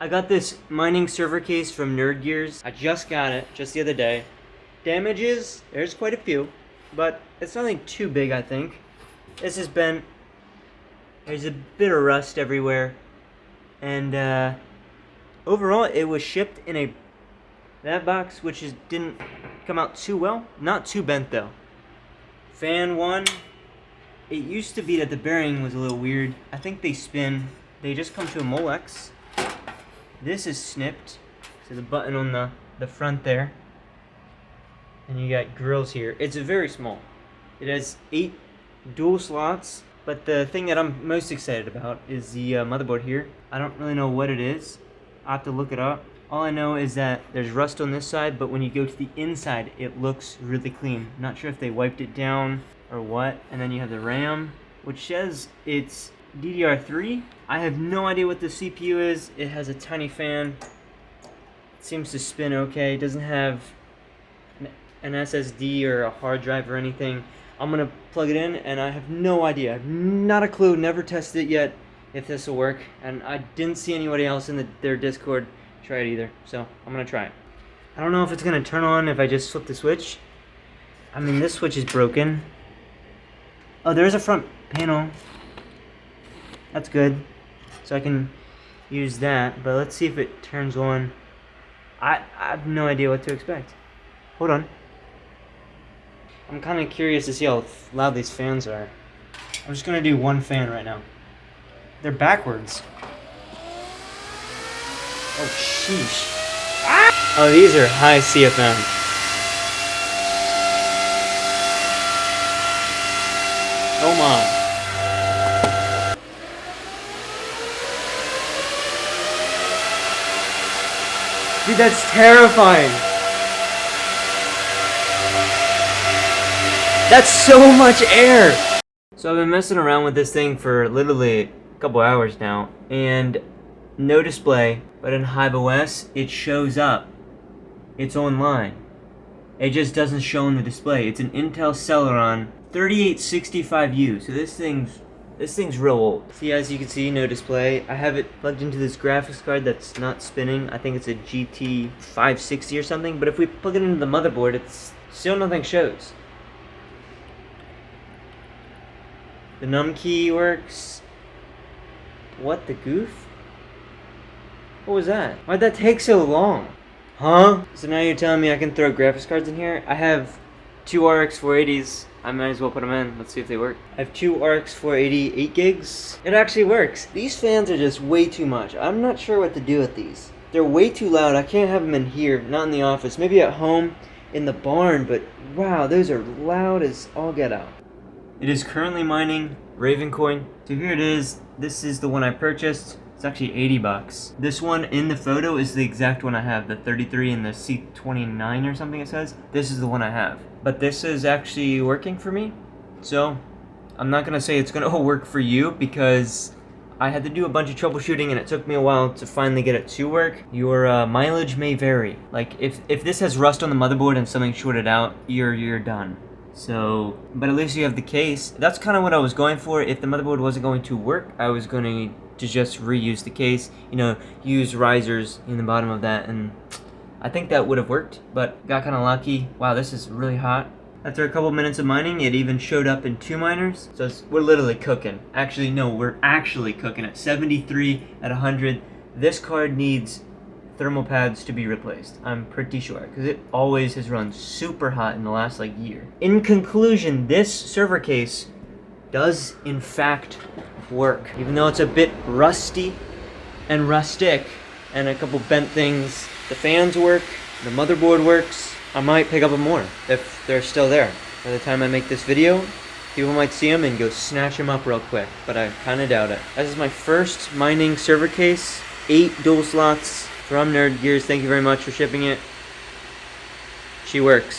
I got this mining server case from Gearz. I just got it, just the other day. Damages, there's quite a few, but it's nothing too big, I think. This is bent. There's a bit of rust everywhere. And overall, it was shipped in that box, which didn't come out too well. Not too bent, though. Fan 1. It used to be that the bearing was a little weird. I think they spin. They just come to a Molex. This is snipped, so the button on the front there. And you got grills here. It's very small. It has 8 dual slots, but the thing that I'm most excited about is the motherboard here. I don't really know what it is. I'll have to look it up. All I know is that there's rust on this side, but when you go to the inside, it looks really clean. Not sure if they wiped it down or what. And then you have the RAM, which says it's DDR3. I have no idea what the CPU is. It has a tiny fan. It seems to spin okay. It doesn't have an SSD or a hard drive or anything. I'm gonna plug it in, and I have no idea. Not a clue. Never tested it yet if this will work. And I didn't see anybody else in their Discord try it either. So I'm gonna try it. I don't know if it's gonna turn on if I just flip the switch. I mean, this switch is broken. Oh, there's a front panel. That's good. So I can use that, but let's see if it turns on. I have no idea what to expect. Hold on. I'm kind of curious to see how loud these fans are. I'm just gonna do one fan right now. They're backwards. Oh, sheesh. Ah! Oh, these are high CFM. Oh my. Dude, that's terrifying. That's so much air. So I've been messing around with this thing for literally a couple hours now, and no display, but in HiveOS, it shows up. It's online. It just doesn't show on the display. It's an Intel Celeron 3865U. So this thing's real old. See, as you can see, no display. I have it plugged into this graphics card that's not spinning. I think it's a GT 560 or something. But if we plug it into the motherboard, it's still nothing shows. The num key works. What the goof? What was that? Why'd that take so long? Huh? So now you're telling me I can throw graphics cards in here? I have 2 RX 480s. I might as well put them in. Let's see if they work. I have 2 RX 480 8 gigs. It actually works. These fans are just way too much. I'm not sure what to do with these. They're way too loud. I can't have them in here, not in the office. Maybe at home, in the barn, but wow, those are loud as all get out. It is currently mining Ravencoin. So here it is. This is the one I purchased. It's actually 80 bucks. This one in the photo is the exact one I have, the 33 and the C29 or something it says. This is the one I have. But this is actually working for me. So I'm not gonna say it's gonna work for you because I had to do a bunch of troubleshooting and it took me a while to finally get it to work. Your mileage may vary. Like if this has rust on the motherboard and something shorted out, you're done. So, but at least you have the case. That's kind of what I was going for. If the motherboard wasn't going to work, I was going to just reuse the case, you know, use risers in the bottom of that, and I think that would have worked, but got kind of lucky. Wow, this is really hot. After a couple minutes of mining, it even showed up in 2 miners, so we're literally cooking. Actually, no, we're actually cooking at 73 at 100. This card needs thermal pads to be replaced, I'm pretty sure, because it always has run super hot in the last like year. In conclusion, this server case does in fact work, even though it's a bit rusty and rustic and a couple bent things. The fans work, the motherboard works. I might pick up more if they're still there. By the time I make this video, people might see them and go snatch them up real quick, but I kind of doubt it. This is my first mining server case, 8 dual slots from Gearz. Thank you very much for shipping it. She works.